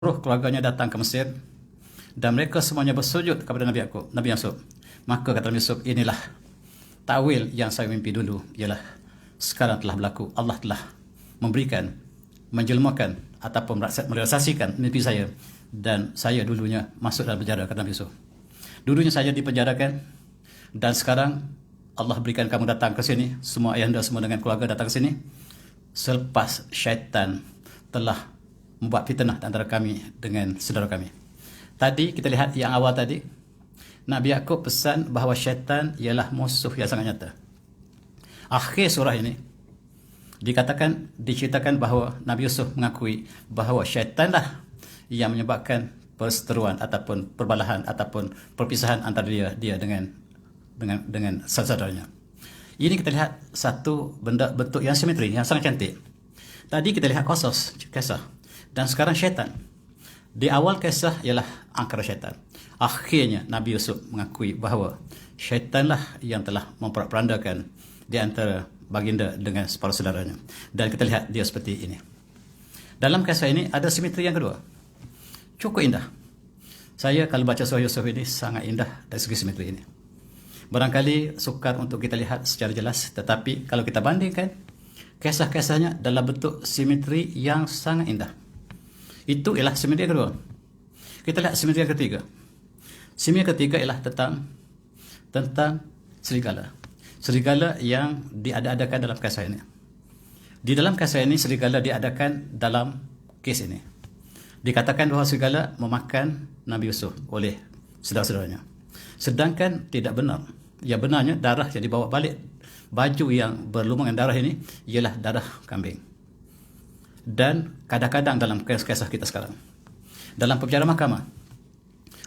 seluruh keluarganya datang ke Mesir dan mereka semuanya bersujud kepada Nabi Yusuf. Maka kata Nabi Yusuf, inilah takwil yang saya mimpi dulu, ialah sekarang telah berlaku. Allah telah memberikan, menjelmakan ataupun merealisasikan mimpi saya, dan saya dulunya masuk dalam penjara, kata Nabi Yusuf. Dulunya saya dipenjarakan dan sekarang Allah berikan kamu datang ke sini, semua ayahanda semua dengan keluarga datang ke sini selepas syaitan telah membuat fitnah antara kami dengan saudara kami. Tadi kita lihat yang awal tadi, Nabi Yaqub pesan bahawa syaitan ialah musuh yang sangat nyata. Akhir surah ini diceritakan bahawa Nabi Yusuf mengakui bahawa syaitanlah yang menyebabkan perseteruan ataupun perbalahan ataupun perpisahan antara dia dengan saudaranya. Ini kita lihat satu bentuk yang simetri, yang sangat cantik. Tadi kita lihat kisah, dan sekarang syaitan. Di awal kisah ialah angkara syaitan. Akhirnya Nabi Yusuf mengakui bahawa syaitanlah yang telah memperandakan di antara baginda dengan para saudaranya. Dan kita lihat dia seperti ini. Dalam kisah ini ada simetri yang kedua. Cukup indah. Saya kalau baca surah Yusuf ini sangat indah dari segi simetri ini. Barangkali sukar untuk kita lihat secara jelas, tetapi kalau kita bandingkan kisah-kisahnya dalam bentuk simetri yang sangat indah. Itu ialah simetri yang kedua. Kita lihat simetri yang ketiga. Simetri yang ketiga ialah tentang serigala. Serigala yang diadakan dalam kisah ini. Di dalam kisah ini serigala diadakan dalam kes ini. Dikatakan bahawa serigala memakan Nabi Yusuf oleh saudara-saudaranya. Sedangkan tidak benar. Yang benarnya darah yang dibawa balik, baju yang berlumuran darah ini ialah darah kambing. Dan kadang-kadang dalam kisah kita sekarang, dalam perbicaraan mahkamah,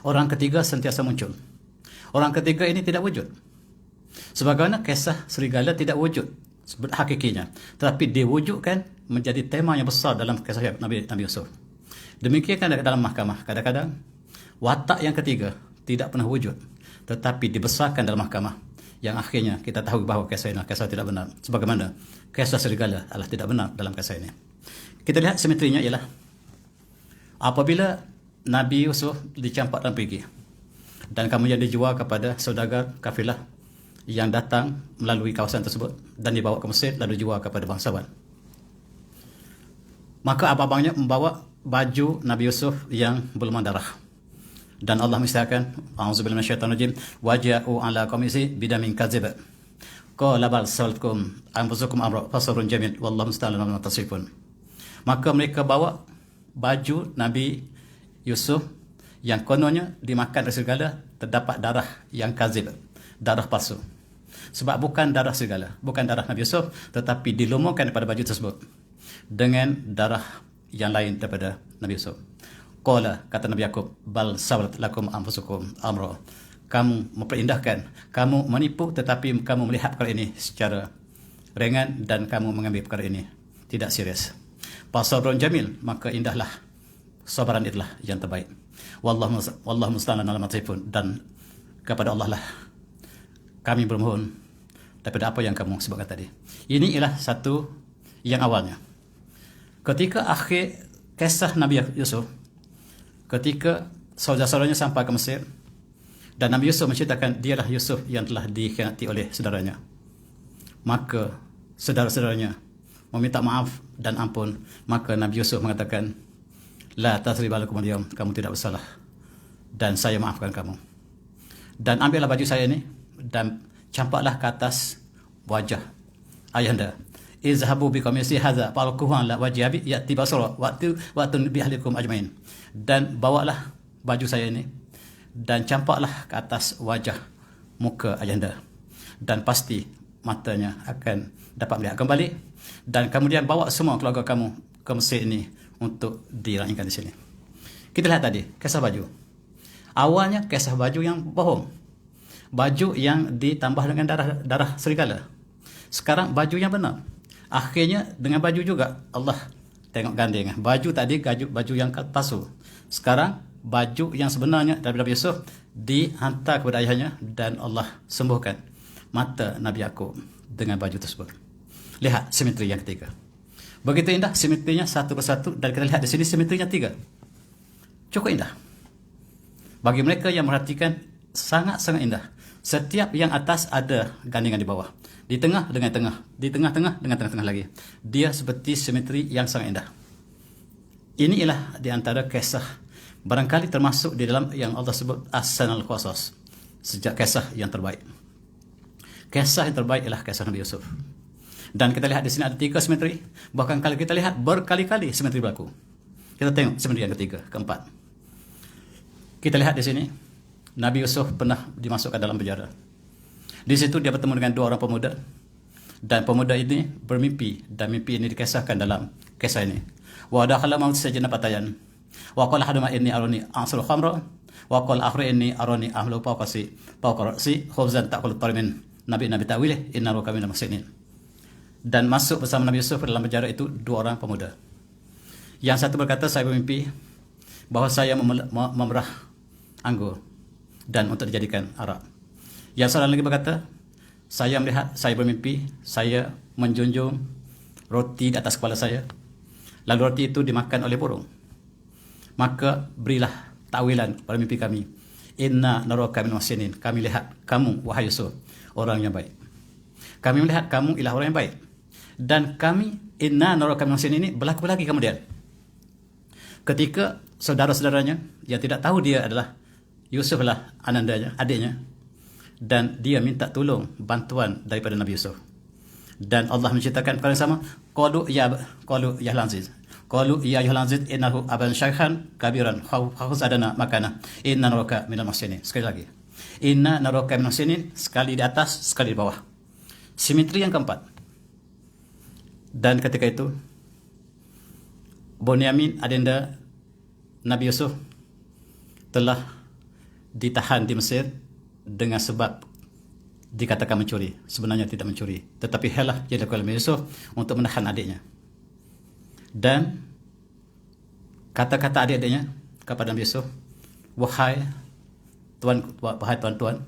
orang ketiga sentiasa muncul. Orang ketiga ini tidak wujud. Sebagaimana kisah serigala tidak wujud hakikinya, tetapi diwujudkan menjadi tema yang besar dalam kisah Nabi Yusuf. Demikian dalam mahkamah, kadang-kadang watak yang ketiga tidak pernah wujud, tetapi dibesarkan dalam mahkamah, yang akhirnya kita tahu bahawa kisah ini kisah tidak benar. Sebagaimana kisah serigala adalah tidak benar dalam kisah ini. Kita lihat simetrinya ialah apabila Nabi Yusuf dicampak dan pergi, dan kemudian dijual kepada saudagar kafilah yang datang melalui kawasan tersebut dan dibawa ke Mesir lalu dijual kepada bangsawan. Maka abang-abangnya membawa baju Nabi Yusuf yang berlumah darah. Dan Allah mengisyaratkan, a'udzubillahi minasyaitonir rajim, waja'u ala qamisi bidamin kadzib. Qala bal salatkum anfusukum amra fasabrun jamil wallahu musta'an ala ma tasifun. Maka mereka bawa baju Nabi Yusuf yang kononnya dimakan oleh serigala, terdapat darah yang kadzib, darah palsu. Sebab bukan darah serigala, bukan darah Nabi Yusuf, tetapi dilumurkan daripada baju tersebut dengan darah yang lain daripada Nabi Yusuf. Qala, kata Nabi Yaqub, bal sawalat lakum anfusukum amra. Kamu memperindahkan, kamu menipu, tetapi kamu melihat perkara ini secara ringan dan kamu mengambil perkara ini tidak serius. Fasabrun jamil, maka indahlah sabaran itulah yang terbaik. Wallahu musta'an ala ma tasifun, dan kepada Allah lah kami bermohon daripada apa yang kamu sebutkan tadi. Ini ialah satu yang awalnya. Ketika akhir kisah Nabi Yusuf, ketika saudara-saudaranya sampai ke Mesir dan Nabi Yusuf menceritakan dialah Yusuf yang telah dikhianati oleh saudaranya, maka saudara-saudaranya meminta maaf dan ampun. Maka Nabi Yusuf mengatakan, la tasriba lakum al-yawm, kamu tidak bersalah dan saya maafkan kamu. Dan ambillah baju saya ini dan campaklah ke atas wajah ayahanda. Izhabu bi qamisi hadza falquhu ala wajhi abi yati basara wa bi ahlikum ajmain. Dan bawalah baju saya ini dan campaklah ke atas wajah muka ayahanda, dan pasti matanya akan dapat melihat kembali, dan kemudian bawa semua keluarga kamu ke Mesir ini untuk dirahimkan di sini. Kita lihat tadi kisah baju. Awalnya kisah baju yang bohong, baju yang ditambah dengan darah serigala. Sekarang baju yang benar. Akhirnya dengan baju juga Allah tengok gandeng. Baju tadi baju yang palsu. Sekarang baju yang sebenarnya dari Nabi Yusuf dihantar kepada ayahnya dan Allah sembuhkan mata Nabi Yaqub dengan baju tersebut. Lihat simetri yang ketiga. Begitu indah simetrinya satu persatu, dan kita lihat di sini simetrinya tiga. cukup indah. Bagi mereka yang merhatikan, sangat-sangat indah. Setiap yang atas ada gandingan di bawah. Di tengah dengan tengah. Di tengah-tengah dengan tengah-tengah lagi. Dia seperti simetri yang sangat indah. Ini ialah di antara kisah, barangkali termasuk di dalam yang Allah sebut Ahsanul Qasas, sejak kisah yang terbaik. Kisah yang terbaik ialah kisah Nabi Yusuf. Dan kita lihat di sini ada 3 simetri. Bahkan kalau kita lihat berkali-kali simetri berlaku. Kita tengok simetri yang ketiga, keempat. Kita lihat di sini, Nabi Yusuf pernah dimasukkan dalam penjara. Di situ dia bertemu dengan 2 orang pemuda. Dan pemuda ini bermimpi. Dan mimpi ini dikisahkan dalam kisah ini. Wa dakhala maut sajana patayan. Wa qala haduma inni arani asal khamra. Wa qala akhri inni arani ahlu fawqasi khubzan ta'kul tarimin. Nabi ta'wilih inna ruka minal muhsinin. Dan masuk bersama Nabi Yusuf ke dalam penjara itu 2 orang pemuda. Yang satu berkata, saya bermimpi bahawa saya memerah anggur dan untuk dijadikan arak. Yang seorang lagi berkata, saya melihat, saya bermimpi, saya menjunjung roti di atas kepala saya, lalu roti itu dimakan oleh burung. Maka berilah takwilan pada mimpi kami. Inna naraka minal muhsinin. Kami lihat kamu, wahai Yusuf, orang yang baik. Kami melihat kamu ialah orang yang baik. Dan kami, inna naraka minal muhsinin ini berlaku lagi kemudian. Ketika saudara-saudaranya yang tidak tahu dia adalah Yusuf lah anandanya, adiknya, dan dia minta tolong bantuan daripada Nabi Yusuf. Dan Allah menceritakan perkara yang sama, qalu ya Aziz. Qalu ya Aziz innahu aban syaikhan kabiran khawz adana makana inna naraka minal muhsinin. Sekali lagi. Inna naraka minal muhsinin, sekali di atas, sekali di bawah. Simetri yang keempat. Dan ketika itu Bunyamin adenda Nabi Yusuf telah ditahan di Mesir dengan sebab dikatakan mencuri. Sebenarnya tidak mencuri, tetapi helah yang dilakukan Nabi Yusuf untuk menahan adiknya. Dan kata-kata adik-adiknya kepada Nabi Yusuf, wahai tuan-tuan,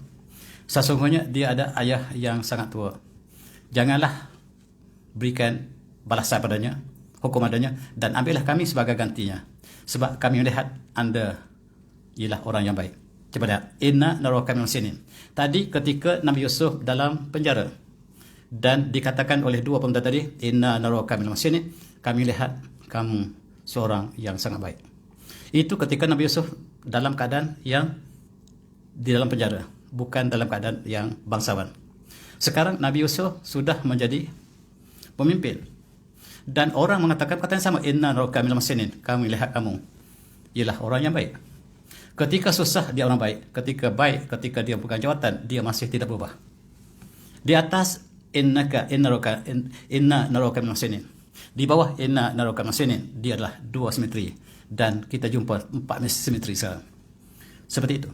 sesungguhnya dia ada ayah yang sangat tua. Janganlah berikan balasan padanya, hukum adanya, dan ambillah kami sebagai gantinya. Sebab kami melihat anda ialah orang yang baik. Coba lihat, inna naraka minal muhsinin. Tadi ketika Nabi Yusuf dalam penjara dan dikatakan oleh 2 pemuda tadi, inna naraka minal muhsinin, kami lihat kamu seorang yang sangat baik. Itu ketika Nabi Yusuf dalam keadaan yang di dalam penjara, bukan dalam keadaan yang bangsawan. Sekarang Nabi Yusuf sudah menjadi pemimpin. Dan orang mengatakan kata yang sama, inna naraka minal muhsinin, kami lihat kamu ialah orang yang baik. Ketika susah dia orang baik, ketika baik, ketika dia bukan jawatan, dia masih tidak berubah. Di atas inna naraka minal muhsinin. Di bawah inna naraka minal muhsinin, dia adalah 2 simetri. Dan kita jumpa 4 simetri sekarang. Seperti itu.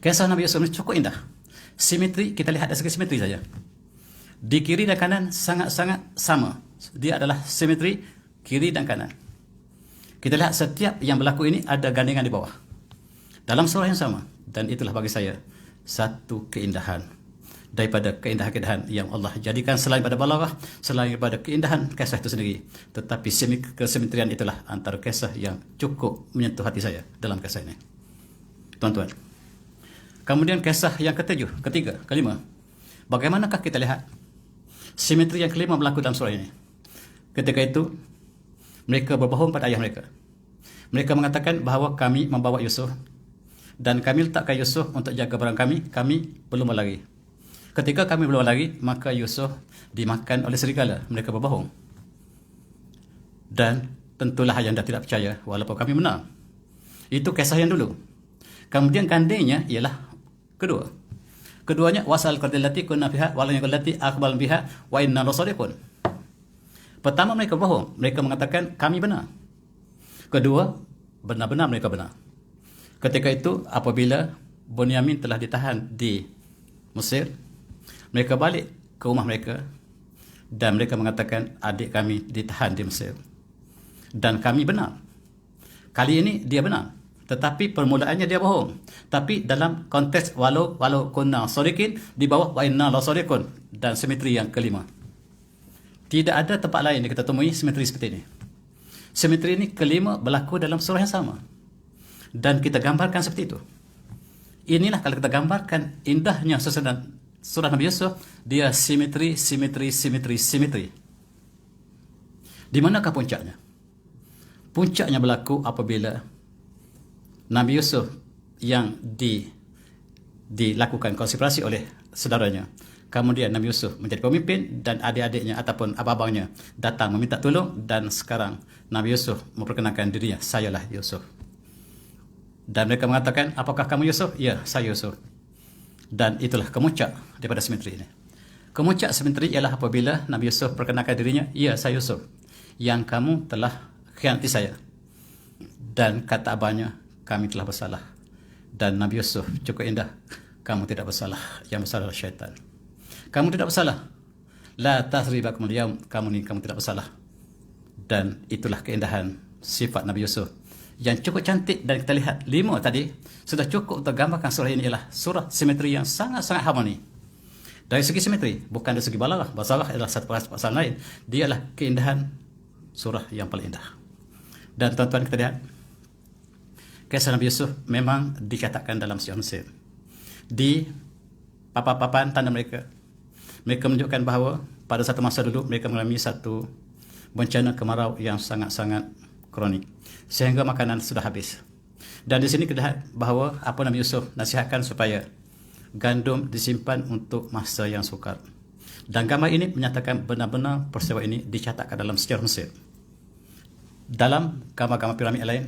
Kisah Nabi Yusuf ini cukup indah. Simetri, kita lihat dari segi simetri saja. Di kiri dan kanan sangat-sangat sama. Dia adalah simetri kiri dan kanan. Kita lihat setiap yang berlaku ini ada gandingan di bawah. Dalam surah yang sama. Dan itulah bagi saya satu keindahan. Daripada keindahan-keindahan yang Allah jadikan selain pada balaghah, selain daripada keindahan kisah itu sendiri. Tetapi kesimetrian itulah antara kisah yang cukup menyentuh hati saya dalam kisah ini. Tuan-tuan. Kemudian kisah yang ketiga, kelima. Bagaimanakah kita lihat simetri yang kelima berlaku dalam surah ini? Ketika itu mereka berbohong pada ayah mereka. Mereka mengatakan bahawa kami membawa Yusuf dan kami letakkan Yusuf untuk jaga barang kami belum lagi. Ketika kami belum lagi, maka Yusuf dimakan oleh serigala. Mereka berbohong. Dan tentulah ayah anda tidak percaya walaupun kami menang. Itu kisah yang dulu. Kemudian gandingnya ialah keduanya wasal qadillati kunna fiha wal qadillati aqbal biha wa inna lasadiqun. Pertama mereka bohong, mereka mengatakan kami benar. Kedua, benar-benar mereka benar. Ketika itu apabila Bunyamin telah ditahan di Mesir, mereka balik ke rumah mereka dan mereka mengatakan adik kami ditahan di Mesir. Dan kami benar. Kali ini dia benar. Tetapi permulaannya dia bohong. Tapi dalam konteks walau kunna sadiqin, di bawah wa inna la sadiqun, dan simetri yang kelima. Tidak ada tempat lain yang kita temui simetri seperti ini. Simetri ini kelima berlaku dalam surah yang sama. Dan kita gambarkan seperti itu. Inilah kalau kita gambarkan indahnya susunan surah Nabi Yusuf, dia simetri. Di manakah puncaknya? Puncaknya berlaku apabila Nabi Yusuf yang dilakukan konspirasi oleh saudaranya. Kemudian Nabi Yusuf menjadi pemimpin dan adik-adiknya ataupun abang-abangnya datang meminta tolong, dan sekarang Nabi Yusuf memperkenalkan dirinya, sayalah Yusuf. Dan mereka mengatakan, apakah kamu Yusuf? Ya, saya Yusuf. Dan itulah kemuncak daripada simetri ini. Kemuncak simetri ialah apabila Nabi Yusuf perkenalkan dirinya, ya, saya Yusuf, yang kamu telah khianati saya. Dan kata abahnya, kami telah bersalah. Dan Nabi Yusuf cukup indah, kamu tidak bersalah, yang bersalah adalah syaitan. Kamu tidak bersalah. La tasribakum al-yawm, kamu tidak bersalah. Dan itulah keindahan sifat Nabi Yusuf yang cukup cantik. Dan kita lihat 5 tadi sudah cukup untuk gambarkan surah ini ialah surah simetri yang sangat-sangat harmoni. Dari segi simetri, bukan dari segi balaghah. Balaghah adalah satu pasal lain. Dia adalah keindahan surah yang paling indah. Dan tuan-tuan, kita lihat kisah Nabi Yusuf memang dikatakan dalam sejarah Mesir. Di papan-papan tanda mereka menunjukkan bahawa pada satu masa dulu mereka mengalami satu bencana kemarau yang sangat-sangat kronik, sehingga makanan sudah habis. Dan di sini kita lihat bahawa apa Nabi Yusuf nasihatkan supaya gandum disimpan untuk masa yang sukar. Dan gambar ini menyatakan benar-benar peristiwa ini dicatatkan dalam sejarah Mesir. Dalam gambar-gambar piramid lain,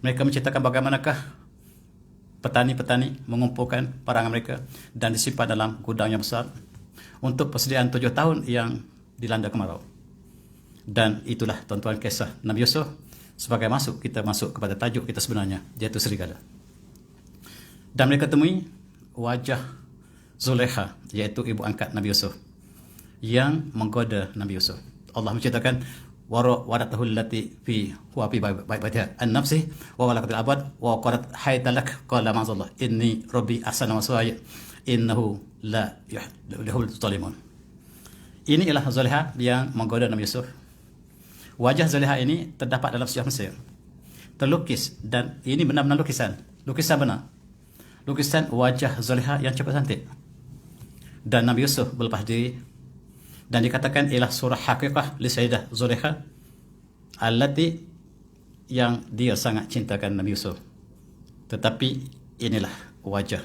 mereka menceritakan bagaimanakah petani-petani mengumpulkan parangan mereka dan disimpan dalam gudang yang besar untuk persediaan 7 tahun yang dilanda kemarau. Dan itulah tuan-tuan kisah Nabi Yusuf. Sebagai kita masuk kepada tajuk kita sebenarnya, iaitu serigala. Dan mereka temui wajah Zulekha, iaitu ibu angkat Nabi Yusuf, yang menggoda Nabi Yusuf. Allah menceritakan waratahu allati fi huwa fi baitiha an nafsi wa walaqatil abad wa qarat haytalak qala ma'azallah inni rabbi ahsana maswaya innahu la yuhibbul zalimun. Ini ialah Zulekha yang menggoda Nabi Yusuf. Wajah Zulekha ini terdapat dalam sejarah Mesir, terlukis, dan ini benar-benar lukisan benar, lukisan wajah Zulekha yang cukup cantik. Dan Nabi Yusuf berlepas diri, dan dikatakan ialah surah haqiqah li Sayyidah Zulekha allati, yang dia sangat cintakan Nabi Yusuf. Tetapi inilah wajah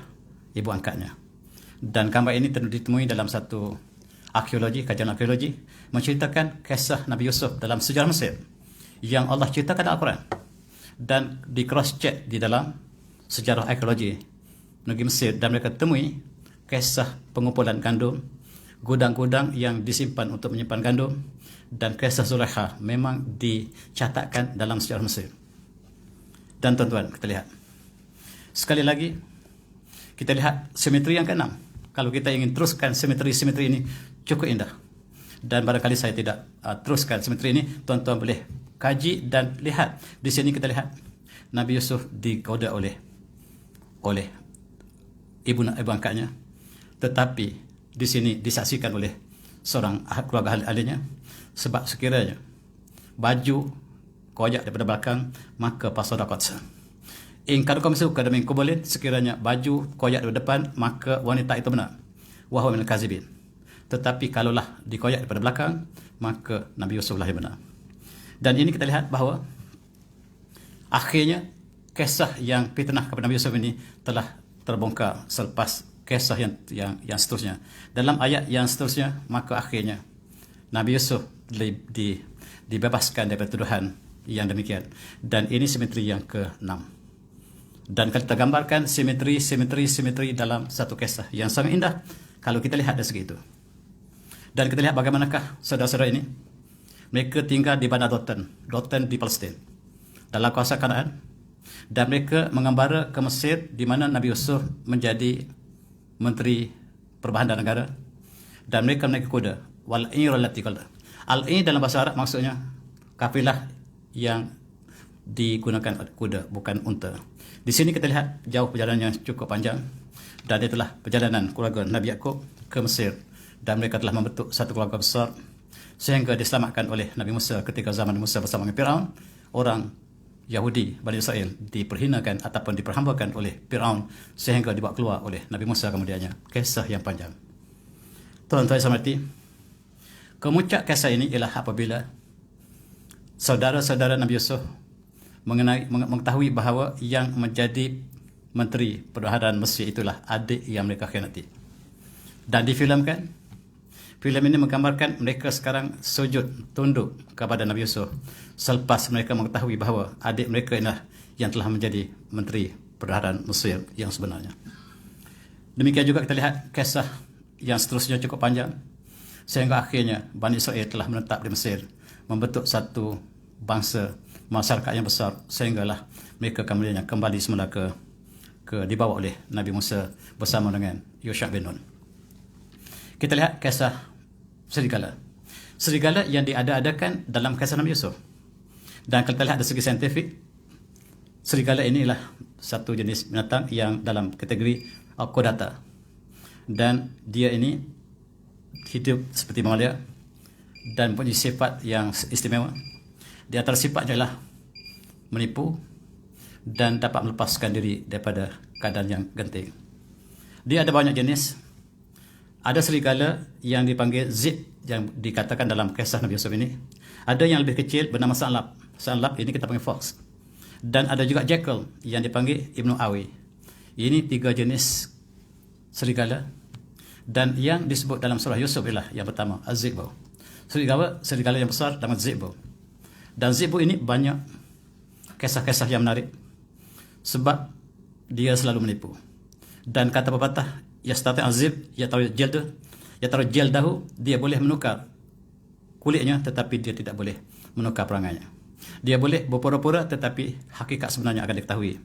ibu angkatnya. Dan gambar ini ditemui dalam satu kajian arkeologi, menceritakan kisah Nabi Yusuf dalam sejarah Mesir yang Allah ceritakan dalam Al-Quran, dan di cross check di dalam sejarah arkeologi negeri Mesir, dan mereka temui kisah pengumpulan gandum, gudang-gudang yang disimpan untuk menyimpan gandum, dan kisah Zulekha memang dicatatkan dalam sejarah Mesir. Dan tuan-tuan, kita lihat sekali lagi, kita lihat simetri yang ke-6. Kalau kita ingin teruskan simetri ini cukup indah, dan barangkali saya tidak teruskan simetri ini, tuan-tuan boleh kaji dan lihat. Di sini kita lihat Nabi Yusuf digoda oleh ibu angkatnya, tetapi di sini disaksikan oleh seorang keluarga ahlinya, sebab sekiranya baju koyak daripada belakang, maka pasadaqat. In kanu suka demi kubolin, sekiranya baju koyak dari depan, maka wanita itu benar. Wa huwa minal kazibin. Tetapi kalaulah dikoyak daripada belakang, maka Nabi Yusuf lah yang benar. Dan ini kita lihat bahawa akhirnya kisah yang fitnah kepada Nabi Yusuf ini telah terbongkar selepas kisah yang seterusnya. Dalam ayat yang seterusnya, maka akhirnya Nabi Yusuf dibebaskan daripada tuduhan yang demikian. Dan ini simetri yang ke-6. Dan kalau kita gambarkan simetri dalam satu kisah yang sangat indah, kalau kita lihat dari segi itu. Dan kita lihat bagaimanakah saudara-saudara ini, mereka tinggal di bandar Dotan di Palestin, dalam kawasan Kanaan, dan mereka mengembara ke Mesir, di mana Nabi Yusuf menjadi Menteri Pertahanan Negara, dan mereka menaiki kuda. Al-i dalam bahasa Arab maksudnya kafilah yang digunakan kuda, bukan unta. Di sini kita lihat jauh perjalanan yang cukup panjang, dan itulah perjalanan keluarga Nabi Yaakob ke Mesir, dan mereka telah membentuk satu keluarga besar, sehingga diselamatkan oleh Nabi Musa ketika zaman Musa bersama dengan Firaun. Orang Yahudi Bani Israel diperhinakan ataupun diperhambakan oleh Firaun sehingga dibawa keluar oleh Nabi Musa kemudiannya. Kisah yang panjang. Tuan-tuan yang hormati, kemuncak kisah ini ialah apabila saudara-saudara Nabi Yusuf mengetahui bahawa yang menjadi Menteri Pertahanan Mesir itulah adik yang mereka khianati. Dan difilmkan. Filem ini menggambarkan mereka sekarang sujud, tunduk kepada Nabi Yusuf selepas mereka mengetahui bahawa adik mereka inilah yang telah menjadi Menteri Pertahanan Mesir yang sebenarnya. Demikian juga kita lihat kisah yang seterusnya cukup panjang, sehingga akhirnya Bani Israel telah menetap di Mesir, membentuk satu bangsa masyarakat yang besar, sehinggalah mereka kemudian kembali semula ke dibawa oleh Nabi Musa bersama dengan Yusha bin Nun. Kita lihat kisah serigala. Serigala yang diada-adakan dalam kisah Nabi Yusuf. Dan kalau kita lihat dari segi saintifik, serigala ini adalah satu jenis binatang yang dalam kategori Chordata. Dan dia ini hidup seperti mamalia dan mempunyai sifat yang istimewa. Di antara sifatnya adalah menipu dan dapat melepaskan diri daripada keadaan yang genting. Dia ada banyak jenis. Ada serigala yang dipanggil Zib yang dikatakan dalam kisah Nabi Yusuf ini. Ada yang lebih kecil bernama Sa'lab. Sa'lab ini kita panggil fox. Dan ada juga Jackal yang dipanggil Ibnu Awi. Ini 3 jenis serigala. Dan yang disebut dalam surah Yusuf ialah yang pertama, Az-Zibu. Serigala yang besar nama Zibu. Dan Zibu ini banyak kisah-kisah yang menarik. Sebab dia selalu menipu. Dan kata pepatah, yastati azib yataru jaldahu, dia boleh menukar kulitnya tetapi dia tidak boleh menukar perangainya. Dia boleh berpura-pura tetapi hakikat sebenarnya akan diketahui.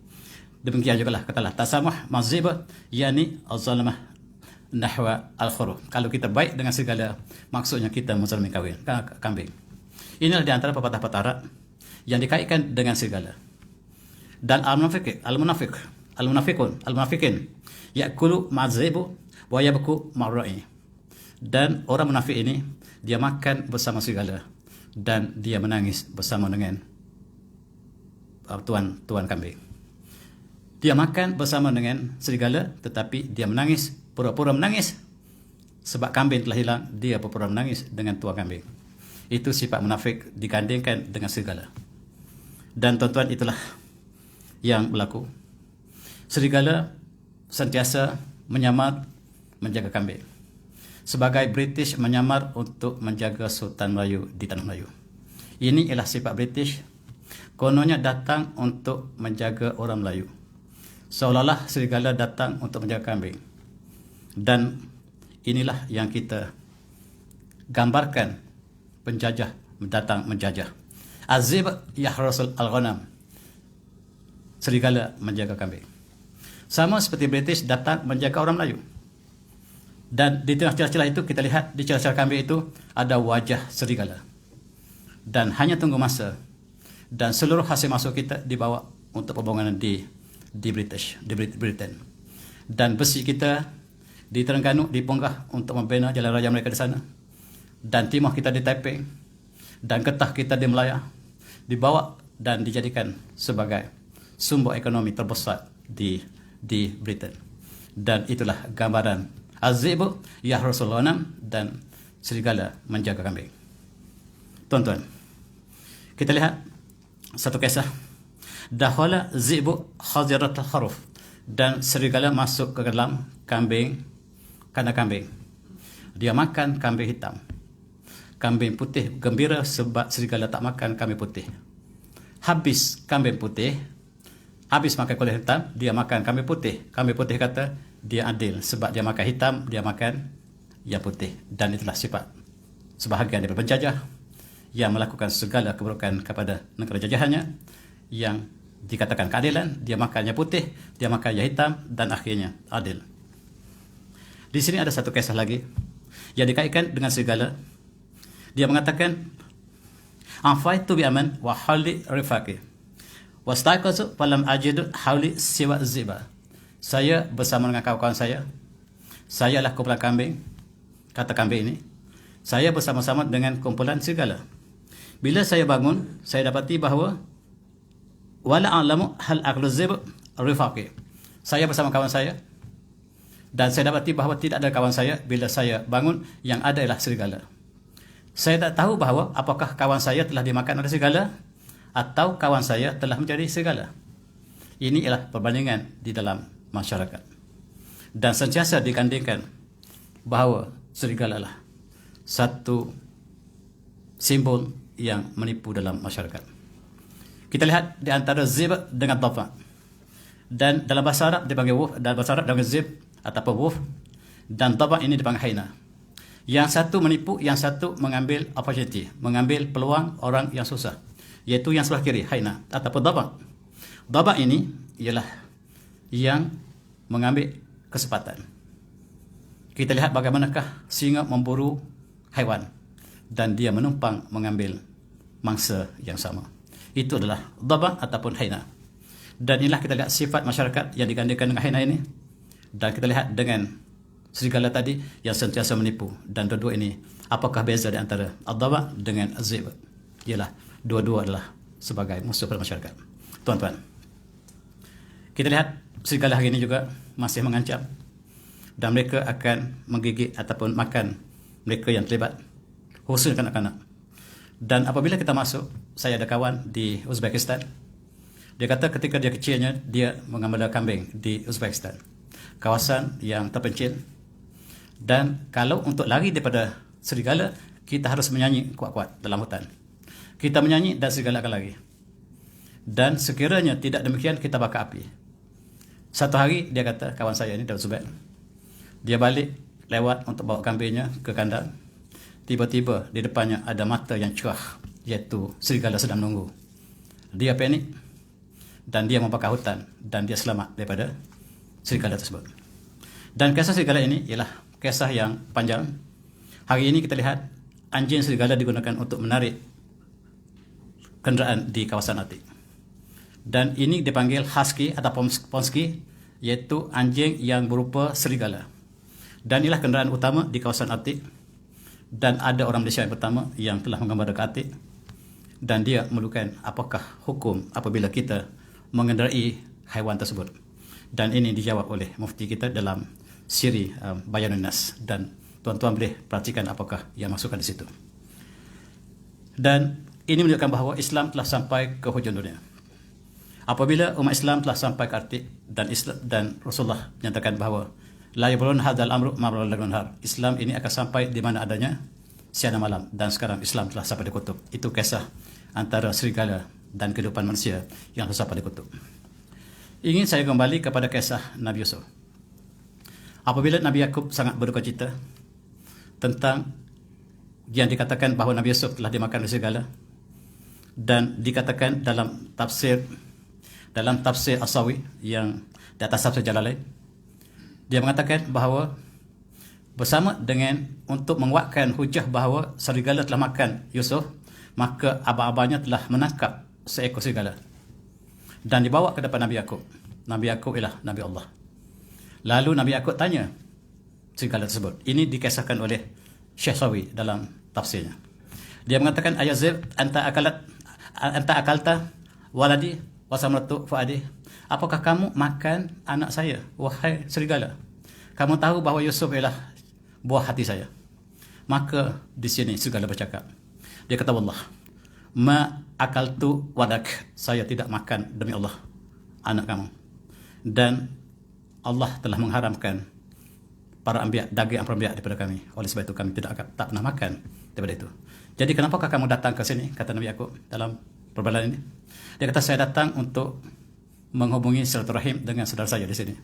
Demikian jugalah katalah tasamuh mazibah, yakni az-zalamah nahwa al-khuru. Kalau kita baik dengan segala, maksudnya kita menzalimi kambing. Inilah di antara pepatah-pepatah Arab yang dikaitkan dengan segala. Dan al-munafiqin ya'kulu ma'zibu wa yabku ma'ra'i. Dan orang munafik ini dia makan bersama serigala dan dia menangis bersama dengan tuan kambing. Dia makan bersama dengan serigala tetapi dia menangis, pura-pura menangis sebab kambing telah hilang, dia pura-pura menangis dengan tuan kambing. Itu sifat munafik digandingkan dengan serigala. Dan tuan-tuan, itulah yang berlaku. Serigala sentiasa menyamar menjaga kambing. Sebagai British menyamar untuk menjaga Sultan Melayu di Tanah Melayu. Ini ialah sifat British. Kononnya datang untuk menjaga orang Melayu. Seolah-olah serigala datang untuk menjaga kambing. Dan inilah yang kita gambarkan penjajah datang menjajah. Azib yahrasul al-ghanam. Serigala menjaga kambing. Sama seperti British datang menjaga orang Melayu. Dan di tengah celah-celah itu kita lihat di celah-celah kambing itu ada wajah serigala. Dan hanya tunggu masa dan seluruh hasil masuk kita dibawa untuk pembangunan di Britain. Dan besi kita di Terengganu diponggah untuk membina jalan raya mereka di sana. Dan timah kita di Taipei dan getah kita di Melaya dibawa dan dijadikan sebagai sumber ekonomi terbesar di Britain. Dan itulah gambaran Az-Zibu yahrasul ghanam, dan serigala menjaga kambing. Tuan-tuan, kita lihat satu kisah. Dakhala Zibu khazirat al-kharuf, dan serigala masuk ke dalam kandang kambing. Dia makan kambing hitam. Kambing putih gembira sebab serigala tak makan kambing putih. Habis kambing putih, habis makan kulit hitam, dia makan kambing putih. Kambing putih kata dia adil sebab dia makan hitam, dia makan yang putih. Dan itulah sifat sebahagian daripada penjajah yang melakukan segala keburukan kepada negara jajahannya, yang dikatakan keadilan. Dia makan yang putih, dia makan yang hitam, dan akhirnya adil. Di sini ada satu kisah lagi yang dikaitkan dengan serigala. Dia mengatakan, Anfaitu bi aman wa hawli rifaqi wastaqazu falam ajidu hawli siwa ziba. Saya bersama dengan kawan-kawan saya adalah kumpulan kambing, kata kambing ini, Saya bersama-sama dengan kumpulan serigala. Bila saya bangun, saya dapati bahawa wala a'lamu hal aqlu zib rifaqi. Saya bersama kawan saya dan saya dapati bahawa tidak ada kawan saya bila saya bangun, yang ada ialah serigala. Saya tak tahu bahawa apakah kawan saya telah dimakan oleh serigala atau kawan saya telah menjadi serigala. Ini ialah perbandingan di dalam masyarakat. Dan sentiasa dikandingkan bahawa serigala lah satu simbol yang menipu dalam masyarakat. Kita lihat di antara zib dengan dhafa. Dan dalam bahasa Arab dipanggil wuf, dalam bahasa Arab dipanggil zib ataupun wuf, dan dhafa ini dipanggil haina. Yang satu menipu, yang satu mengambil opportunity, mengambil peluang orang yang susah, iaitu yang sebelah kiri, haina ataupun dhafa. Dhafa ini ialah yang mengambil kesempatan. Kita lihat bagaimanakah singa memburu haiwan dan dia menumpang mengambil mangsa yang sama. Itu adalah dhafa ataupun haina. Dan inilah kita lihat sifat masyarakat yang digandingkan dengan haina ini. Dan kita lihat dengan serigala tadi yang sentiasa menipu. Dan dua-dua ini, apakah beza di antara dhafa dengan zib? Ialah dua-dua adalah sebagai musuh pada masyarakat. Tuan-tuan, kita lihat serigala hari ini juga masih mengancam, dan mereka akan menggigit ataupun makan mereka yang terlibat, khususnya kanak-kanak. Dan apabila kita masuk, saya ada kawan di Uzbekistan. Dia kata ketika dia kecilnya, dia menggembala kambing di Uzbekistan, kawasan yang terpencil. Dan kalau untuk lari daripada serigala, kita harus menyanyi kuat-kuat dalam hutan. Kita menyanyi dan serigala akan lari. Dan sekiranya tidak demikian, kita bakar api. Satu hari, dia kata, kawan saya ini dari Uzbek, dia balik lewat untuk bawa kambingnya ke kandang. Tiba-tiba di depannya ada mata yang cerah, iaitu serigala sedang menunggu. Dia panik dan dia membakar hutan dan dia selamat daripada serigala tersebut. Dan kisah serigala ini ialah kisah yang panjang. Hari ini kita lihat anjing serigala digunakan untuk menarik kenderaan di kawasan Artik. Dan ini dipanggil husky atau pomsky, iaitu anjing yang berupa serigala. Dan inilah kenderaan utama di kawasan Artik. Dan ada orang Malaysia yang pertama yang telah menggambar ke Artik. Dan dia memerlukan apakah hukum apabila kita mengendarai haiwan tersebut. Dan ini dijawab oleh mufti kita dalam siri Bayanun Nas. Dan tuan-tuan boleh perhatikan apakah yang masukkan di situ. Dan ini menunjukkan bahawa Islam telah sampai ke hujung dunia. Apabila umat Islam telah sampai ke Artik dan Rasulullah menyatakan bahawa la yabrun hadzal amru ma lagun har. Islam ini akan sampai di mana adanya siang dan malam, dan sekarang Islam telah sampai di kutub. Itu kisah antara serigala dan kehidupan manusia yang telah sampai di kutub. Ingin saya kembali kepada kisah Nabi Yusuf. Apabila Nabi Yakub sangat berduka cita tentang yang dikatakan bahawa Nabi Yusuf telah dimakan oleh serigala, dan dikatakan dalam tafsir As-Sawi yang di atas tafsir Jalalain, dia mengatakan bahawa bersama dengan untuk menguatkan hujah bahawa serigala telah makan Yusuf, maka abang-abangnya telah menangkap seekor serigala dan dibawa ke depan Nabi Yakub. Nabi Yakub ialah Nabi Allah. Lalu Nabi Yakub tanya serigala tersebut. Ini dikisahkan oleh Syekh Sawi dalam tafsirnya. Dia mengatakan, ayazib anta akalta waladi wasamratu fuadi. Apakah kamu makan anak saya, wahai serigala? Kamu tahu bahawa Yusuf ialah buah hati saya. Maka di sini serigala bercakap. Dia kata, wallah ma akaltu wadak. Saya tidak makan demi Allah anak kamu. Dan Allah telah mengharamkan para anbiya, daging anbiya daripada kami. Oleh sebab itu kami tak pernah makan daripada itu. Jadi kenapakah kamu datang ke sini? Kata Nabi Yakub dalam perbalan ini. Dia kata, saya datang untuk menghubungi silaturahim dengan saudara saya di sini.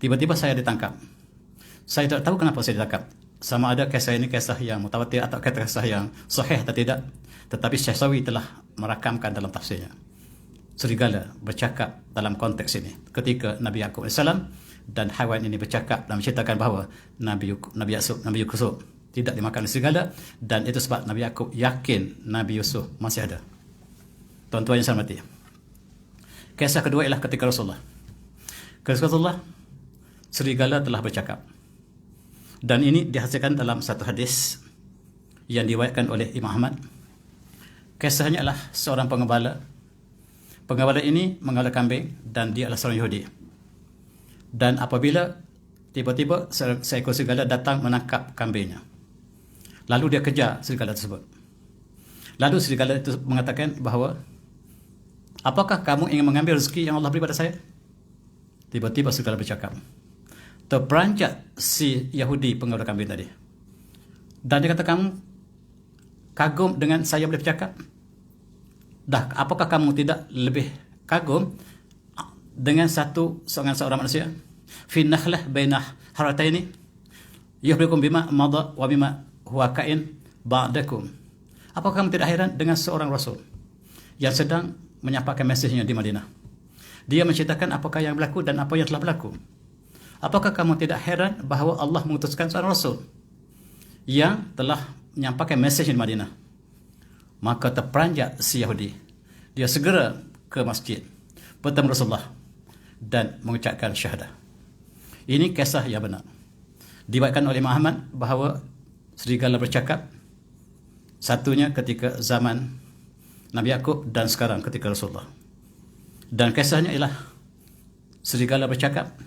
Tiba-tiba saya ditangkap. Saya tidak tahu kenapa saya ditangkap. Sama ada kisah ini kisah yang mutawatir atau kisah yang sahih atau tidak. Tetapi Syekh Sawi telah merakamkan dalam tafsirnya. Serigala bercakap dalam konteks ini ketika Nabi Yakub AS dan haiwan ini bercakap dan menceritakan bahawa Nabi Yusuf tidak dimakan oleh serigala, dan itu sebab Nabi Yakub yakin Nabi Yusuf masih ada. Tuan-tuan yang saya hormati, kisah kedua ialah ketika Rasulullah. Ketika Rasulullah, serigala telah bercakap. Dan ini dihasilkan dalam satu hadis yang diriwayatkan oleh Imam Ahmad. Kisahnya adalah seorang pengembala. Pengembala ini mengembala kambing dan dia adalah seorang Yahudi. Dan apabila tiba-tiba seekor serigala datang menangkap kambingnya, lalu dia kejar serigala tersebut. Lalu serigala itu mengatakan bahawa, apakah kamu ingin mengambil rezeki yang Allah beri pada saya? Tiba-tiba serigala bercakap. Terperanjat si Yahudi pengembala kambing tadi. Dan dia kata, kamu kagum dengan saya boleh bercakap? Dah, apakah kamu tidak lebih kagum dengan seorang manusia? Fi nakhlah bainah harataini yuhbikum bima madha wa bima huwa kain ba'dakum. Apakah kamu tidak heran dengan seorang rasul yang sedang menyampaikan mesejnya di Madinah? Dia menceritakan apakah yang berlaku dan apa yang telah berlaku. Apakah kamu tidak heran bahawa Allah mengutuskan seorang rasul yang telah menyampaikan mesej di Madinah? Maka terperanjat si Yahudi. Dia segera ke masjid, bertemu Rasulullah dan mengucapkan syahadah. Ini kisah yang benar. Diriwayatkan oleh Muhammad bahawa serigala bercakap, satunya ketika zaman Nabi Yakub dan sekarang ketika Rasulullah. Dan kisahnya ialah serigala bercakap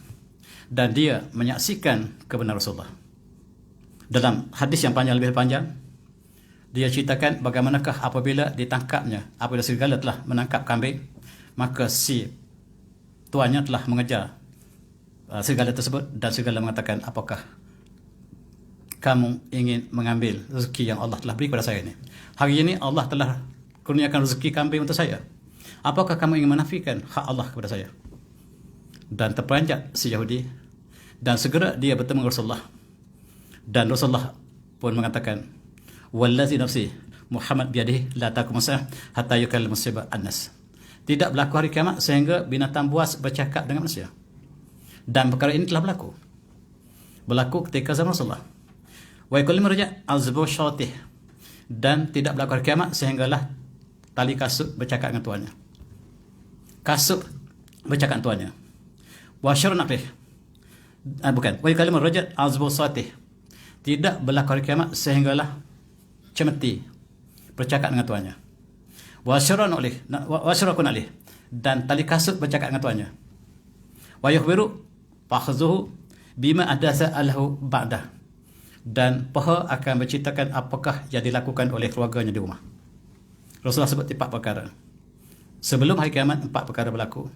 dan dia menyaksikan kebenaran Rasulullah. Dalam hadis yang lebih panjang, dia ceritakan bagaimanakah apabila ditangkapnya, apabila serigala telah menangkap kambing, maka si tuannya telah mengejar serigala tersebut dan serigala mengatakan, apakah kamu ingin mengambil rezeki yang Allah telah beri kepada saya ini? Hari ini Allah telah kurniakan rezeki kambing untuk saya. Apakah kamu ingin menafikan hak Allah kepada saya? Dan terperanjat si Yahudi dan segera dia bertemu Rasulullah. Dan Rasulullah pun mengatakan, wallazi nafsi Muhammad biyadihi la taqumu sa'ah hatta yukallimu musibah an-nas. Tidak berlaku hari kiamat sehingga binatang buas bercakap dengan manusia. Dan perkara ini telah berlaku. Berlaku ketika zaman Rasulullah. Wa yukallimu raja azbu syatih. Dan tidak berlaku hari kiamat sehinggalah tali kasut bercakap dengan tuannya. Kasut bercakap dengan tuannya. Wa syarun aqih. Bukan. Wa yukallimu raja azbu syatih. Tidak berlaku hari kiamat sehinggalah cemeti bercakap dengan tuannya. Wa syarun alih. Dan tali kasut bercakap dengan tuannya. Wa yukhbiru fakhzuhu bima adasa alahu ba'dah. Dan paha akan menceritakan apakah yang dilakukan oleh keluarganya di rumah. Rasulullah sebut 4 perkara. Sebelum hari kiamat 4 perkara berlaku.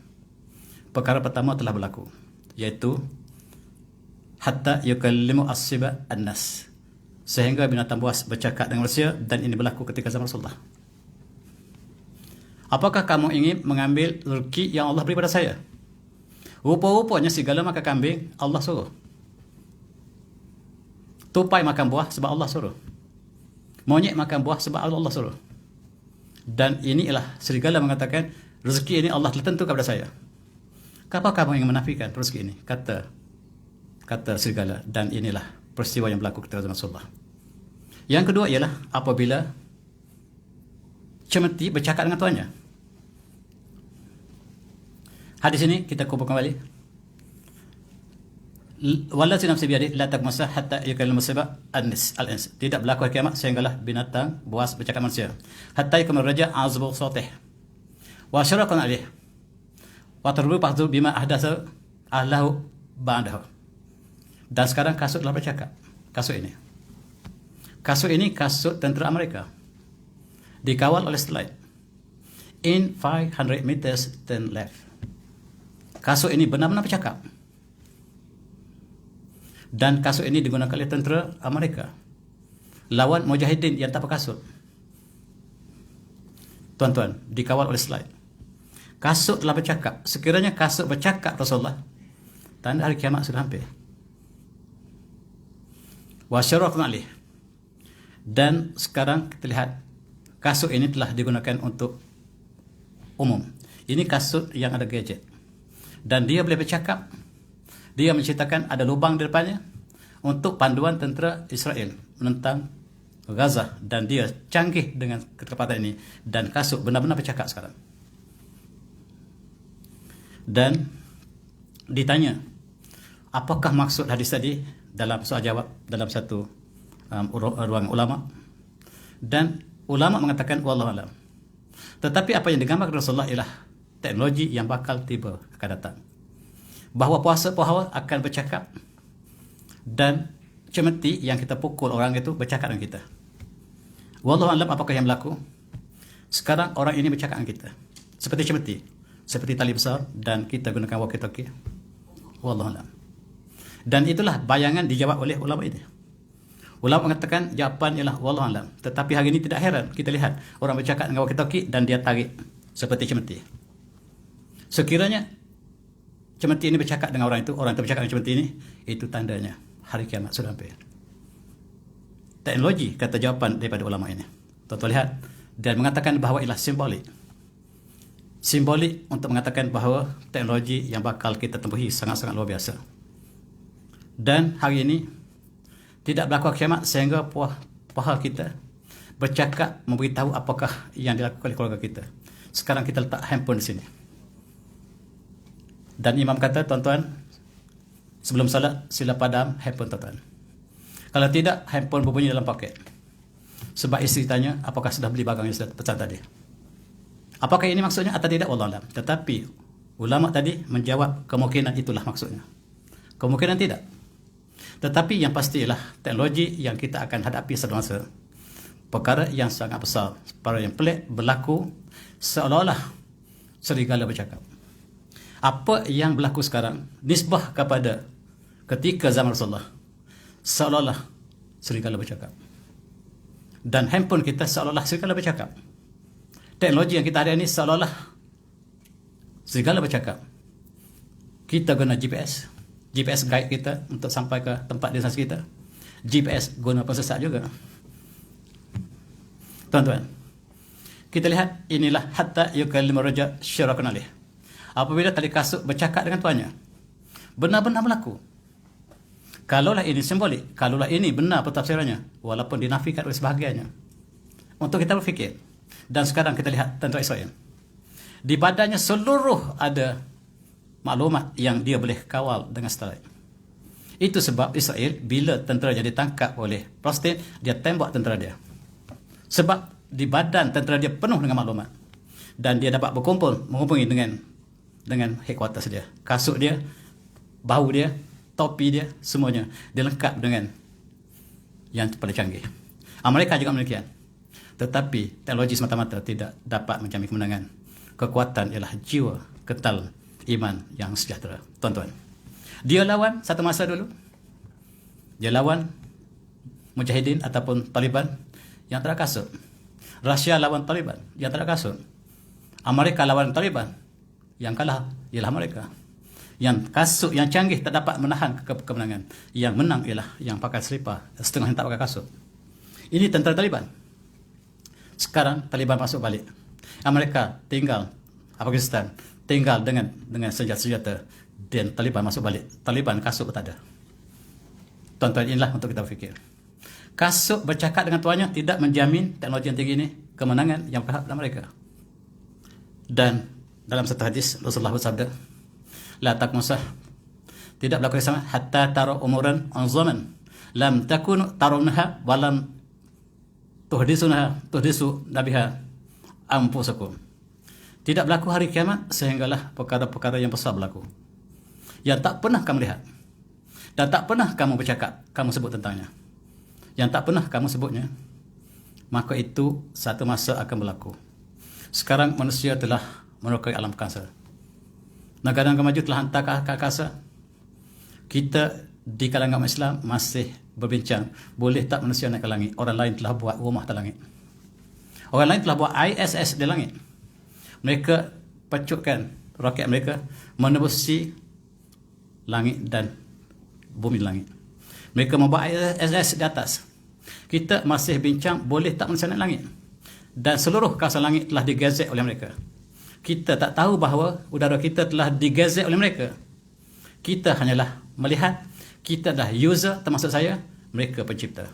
Perkara pertama telah berlaku, iaitu hatta yukallimu as-siba an-nas, sehingga binatang buas bercakap dengan manusia, dan ini berlaku ketika zaman Rasulullah. Apakah kamu ingin mengambil rezeki yang Allah beri pada saya? Rupa-rupanya serigala makan kambing, Allah suruh. Tupai makan buah sebab Allah suruh. Monyet makan buah sebab Allah suruh. Dan ini ialah serigala mengatakan, rezeki ini Allah telah tentukan kepada saya. Kenapa kamu ingin menafikan rezeki ini? Kata serigala. Dan inilah peristiwa yang berlaku ketika zaman Rasulullah. Yang kedua ialah apabila cemeti bercakap dengan tuannya. Hadis ini kita kumpul kembali. Wallazi nafsi biyadihi la takmasa hatta yukallimu musibah al-ins. Tidak berlaku hari kiamat sehinggalah binatang buas bercakap manusia. Hatta yukallimu raja azbu sawtih. Wa syarakan alih. Wa tarbu fahzu bima ahdasa ahlahu ba'dahu. Dan sekarang kasut telah bercakap. Kasut ini. Kasut ini kasut tentera Amerika. Dikawal oleh satellite. In 500 meters turn left. Kasut ini benar-benar bercakap. Dan kasut ini digunakan oleh tentera Amerika lawan mujahidin yang tak berkasut. Tuan-tuan, dikawal oleh slide. Kasut telah bercakap. Sekiranya kasut bercakap Rasulullah, tanda hari kiamat sudah hampir. Wa syarafna alih. Dan sekarang kita lihat kasut ini telah digunakan untuk umum. Ini kasut yang ada gadget. Dan dia boleh bercakap. Dia menceritakan ada lubang di depannya untuk panduan tentera Israel menentang Gaza, dan dia canggih dengan ketepatan ini, dan kasut benar-benar bercakap sekarang. Dan ditanya, apakah maksud hadis tadi dalam soal jawab dalam satu ruang ulama? Dan ulama mengatakan wallahu alam. Tetapi apa yang digambarkan Rasulullah ialah teknologi yang bakal tiba akan datang. Bahawa puasa akan bercakap, dan cemeti yang kita pukul orang itu bercakap dengan kita. Wallahu alam apakah yang berlaku? Sekarang orang ini bercakap dengan kita seperti cemeti, seperti tali besar, dan kita gunakan walkie-talkie. Wallahu alam. Dan itulah bayangan dijawab oleh ulama ini. Ulama mengatakan jawapan ialah wallahu alam. Tetapi hari ini tidak heran kita lihat orang bercakap dengan walkie-talkie dan dia tarik seperti cemeti. Sekiranya cemeti ini bercakap dengan orang itu bercakap dengan cemeti ini, itu tandanya hari kiamat sudah hampir. Teknologi kata jawapan daripada ulama ini. Tuan-tuan lihat, dan mengatakan bahawa ialah simbolik. Simbolik untuk mengatakan bahawa teknologi yang bakal kita tempuhi sangat-sangat luar biasa. Dan hari ini tidak berlaku kiamat sehingga paha kita bercakap memberitahu apakah yang dilakukan oleh keluarga kita. Sekarang kita letak handphone di sini. Dan imam kata, tuan-tuan, sebelum salat sila padam handphone tuan-tuan. Kalau tidak, handphone berbunyi dalam poket. Sebab isteri tanya, apakah sudah beli barang yang sudah pesan tadi? Apakah ini maksudnya atau tidak? Wallahu a'lam. Tetapi ulama tadi menjawab kemungkinan itulah maksudnya. Kemungkinan tidak. Tetapi yang pastilah teknologi yang kita akan hadapi satu masa, perkara yang sangat besar, perkara yang pelik berlaku seolah-olah serigala bercakap. Apa yang berlaku sekarang nisbah kepada ketika zaman Rasulullah, seolah-olah serigala bercakap. Dan handphone kita seolah-olah serigala bercakap. Teknologi yang kita ada ini seolah-olah serigala bercakap. Kita guna GPS guide kita untuk sampai ke tempat destinasi kita. GPS guna pesesat juga. Tuan-tuan, kita lihat inilah hatta yukallimu raja syirakun alih. Apabila tali kasut bercakap dengan tuannya, benar-benar berlaku. Kalaulah ini simbolik, kalaulah ini benar pentafsirannya, walaupun dinafikan oleh sebahagiannya, untuk kita berfikir. Dan sekarang kita lihat tentera Israel. Di badannya seluruh ada maklumat yang dia boleh kawal dengan satelit. Itu sebab Israel bila tenteranya ditangkap oleh Palestin, dia tembak tentera dia. Sebab di badan tentera dia penuh dengan maklumat. Dan dia dapat menghubungi dengan headquarters dia. Kasut dia, bahu dia, topi dia, semuanya dia lengkap dengan yang paling canggih. Amerika juga demikian. Tetapi teknologi semata-mata tidak dapat menjamin kemenangan. Kekuatan ialah jiwa kental iman yang sejahtera. Tuan-tuan, dia lawan satu masa dulu, dia lawan Mujahidin ataupun Taliban yang tak ada kasut. Rusia lawan Taliban yang tak ada kasut. Amerika lawan Taliban, yang kalah ialah mereka. Yang kasut yang canggih tak dapat menahan kemenangan. Yang menang ialah yang pakai selipar, setengah yang tak pakai kasut. Ini tentera Taliban. Sekarang Taliban masuk balik. Amerika tinggal, Afghanistan tinggal dengan senjata-senjata, dan Taliban masuk balik. Taliban kasut pun tak ada. Tuan-tuan, inilah untuk kita berfikir. Kasut bercakap dengan tuannya tidak menjamin teknologi yang tinggi ini kemenangan yang berhak pada mereka. Dan dalam satu hadis Rasulullah bersabda, la takmusah, tidak berlaku sama hatta tara umuran anzaman lam takun tarawnaha walam tuhdisu nabiha anfusakum. Tidak berlaku hari kiamat sehinggalah perkara-perkara yang besar berlaku yang tak pernah kamu lihat dan tak pernah kamu bercakap, kamu sebut tentangnya, yang tak pernah kamu sebutnya, maka itu satu masa akan berlaku. Sekarang manusia telah merokai alam angkasa. Negara-negara maju telah hantar ke angkasa. Kita di kalangan umat Islam masih berbincang, boleh tak manusia naik ke langit? Orang lain telah buat rumah di langit. Orang lain telah buat ISS di langit. Mereka pecutkan roket mereka menembusi langit dan bumi langit. Mereka membuat ISS di atas. Kita masih bincang, boleh tak manusia naik langit? Dan seluruh kawasan langit telah digazet oleh mereka. Kita tak tahu bahawa udara kita telah digazet oleh mereka. Kita hanyalah melihat. Kita adalah user, termasuk saya. Mereka pencipta.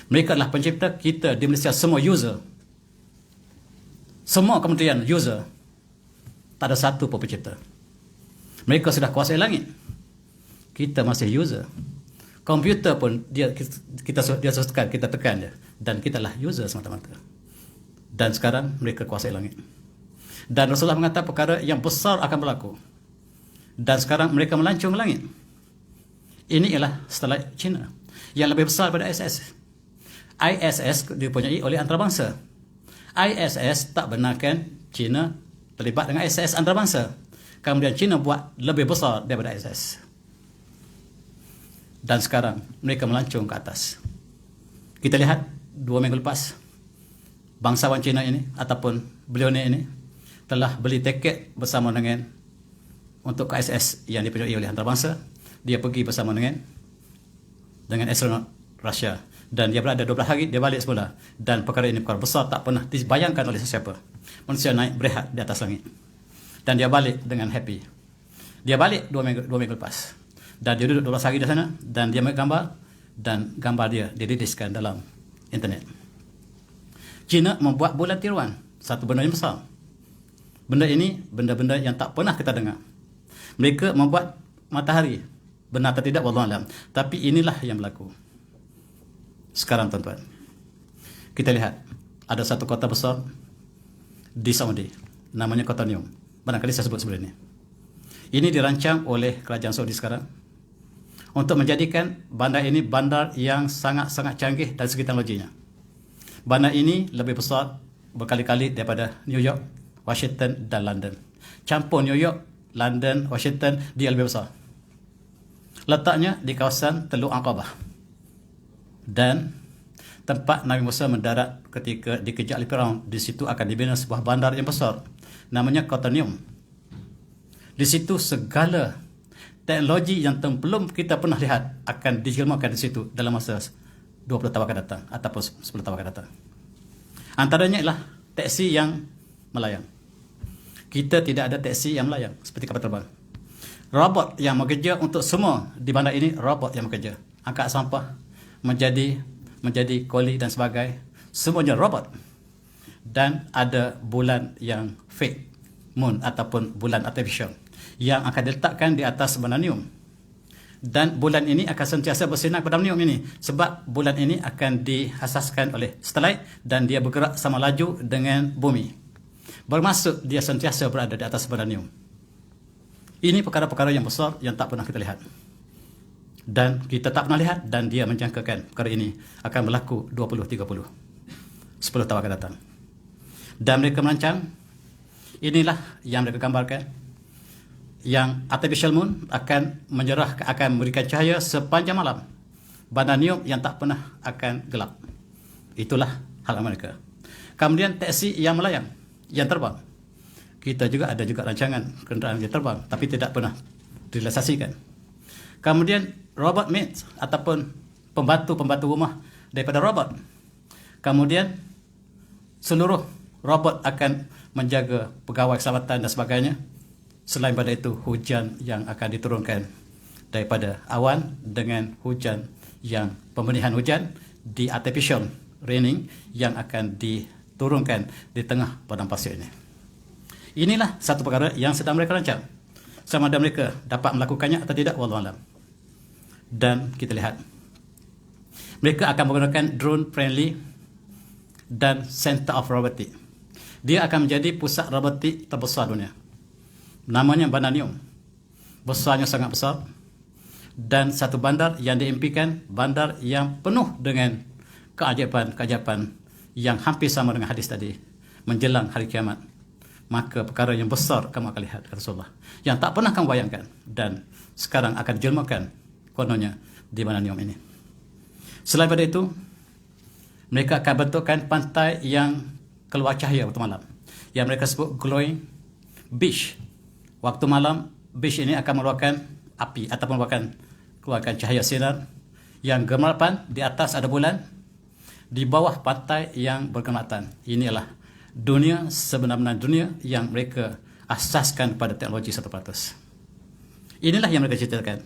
Mereka adalah pencipta. Kita di Malaysia semua user. Semua kementerian user. Tak ada satu pun pencipta. Mereka sudah kuasai langit. Kita masih user. Komputer pun dia tekan je, dan kita lah user semata-mata. Dan sekarang mereka kuasai langit. Dan Rasulullah mengatakan perkara yang besar akan berlaku. Dan sekarang mereka melancong ke langit. Ini ialah satelit China yang lebih besar daripada ISS. ISS dipunyai oleh antarabangsa. ISS tak benarkan China terlibat dengan ISS antarabangsa. Kemudian China buat lebih besar daripada ISS. Dan sekarang mereka melancong ke atas. Kita lihat 2 minggu lepas, bangsawan China ini ataupun bilioner ini telah beli tiket bersama dengan untuk ke ISS yang dipunyai oleh antarabangsa. Dia pergi bersama dengan astronot Rusia, dan dia berada 12 hari, dia balik semula. Dan perkara ini perkara besar, tak pernah dibayangkan oleh sesiapa. Manusia naik berehat di atas langit, dan dia balik dengan happy. Dia balik 2 minggu lepas, dan dia duduk 12 hari di sana, dan dia ambil gambar, dan gambar dia diriliskan dalam internet. China membuat bulan tiruan, satu benda yang besar. Benda ini benda-benda yang tak pernah kita dengar. Mereka membuat matahari, benar atau tidak wallahu alam, tapi inilah yang berlaku. Sekarang tuan-tuan, kita lihat ada satu kota besar di Saudi, namanya Kota Neom. Barangkali saya sebut sebelum ini. Ini dirancang oleh kerajaan Saudi sekarang untuk menjadikan bandar ini bandar yang sangat-sangat canggih dari segi teknologinya. Bandar ini lebih besar berkali-kali daripada New York, Washington dan London. Campur New York, London, Washington, dia lebih besar. Letaknya di kawasan Teluk Aqabah. Dan tempat Nabi Musa mendarat ketika dikejar oleh Firaun, di situ akan dibina sebuah bandar yang besar, namanya Kota Neom. Di situ segala teknologi yang belum kita pernah lihat akan dijilmakan di situ dalam masa 20 tahun akan datang ataupun 10 tahun akan datang. Antaranya ialah teksi yang melayang. Kita tidak ada teksi yang melayang seperti kapal terbang. Robot yang bekerja untuk semua di bandar ini, robot yang bekerja. Angkat sampah, menjadi koli dan sebagainya, semuanya robot. Dan ada bulan yang fake moon ataupun bulan artificial yang akan diletakkan di atas bandar Neom. Dan bulan ini akan sentiasa bersinar pada Neom ini, sebab bulan ini akan diasaskan oleh satelit dan dia bergerak sama laju dengan bumi. Bermaksud dia sentiasa berada di atas bandar Neom. Ini perkara-perkara yang besar yang tak pernah kita lihat. Dan kita tak pernah lihat, dan dia menjangkakan perkara ini akan berlaku 20-30. 10 tahun akan datang. Dan mereka merancang, inilah yang mereka gambarkan, yang artificial moon akan memberikan cahaya sepanjang malam. Bandar Neom yang tak pernah akan gelap. Itulah hal mereka. Kemudian teksi yang melayang, yang terbang. Kita juga ada juga rancangan kenderaan yang terbang, tapi tidak pernah direalisasikan. Kemudian robot maid ataupun pembantu rumah daripada robot. Kemudian seluruh robot akan menjaga pegawai keselamatan dan sebagainya. Selain pada itu, hujan yang akan diturunkan daripada awan dengan hujan yang pembenihan hujan di artificial raining yang akan diturunkan di tengah padang pasir ini. Inilah satu perkara yang sedang mereka rancang. Sama ada mereka dapat melakukannya atau tidak, wallahu alam. Dan kita lihat, mereka akan menggunakan drone friendly dan center of robotic. Dia akan menjadi pusat robotik terbesar dunia. Namanya Bandar Neom. Besarnya sangat besar. Dan satu bandar yang diimpikan, bandar yang penuh dengan keajaiban yang hampir sama dengan hadis tadi, menjelang hari kiamat. Maka perkara yang besar kamu akan lihat, kata Rasulullah, yang tak pernah kamu bayangkan, dan sekarang akan dijelmakan kononnya di Bandar Neom ini. Selain pada itu, mereka akan bentukkan pantai yang keluar cahaya waktu malam, yang mereka sebut glowing beach. Waktu malam, beach ini akan mengeluarkan api ataupun keluarkan cahaya sinar yang gemelapan. Di atas ada bulan, di bawah pantai yang berkemelatan. Inilah dunia, sebenar-benar dunia yang mereka asaskan pada teknologi 1%. Inilah yang mereka ceritakan.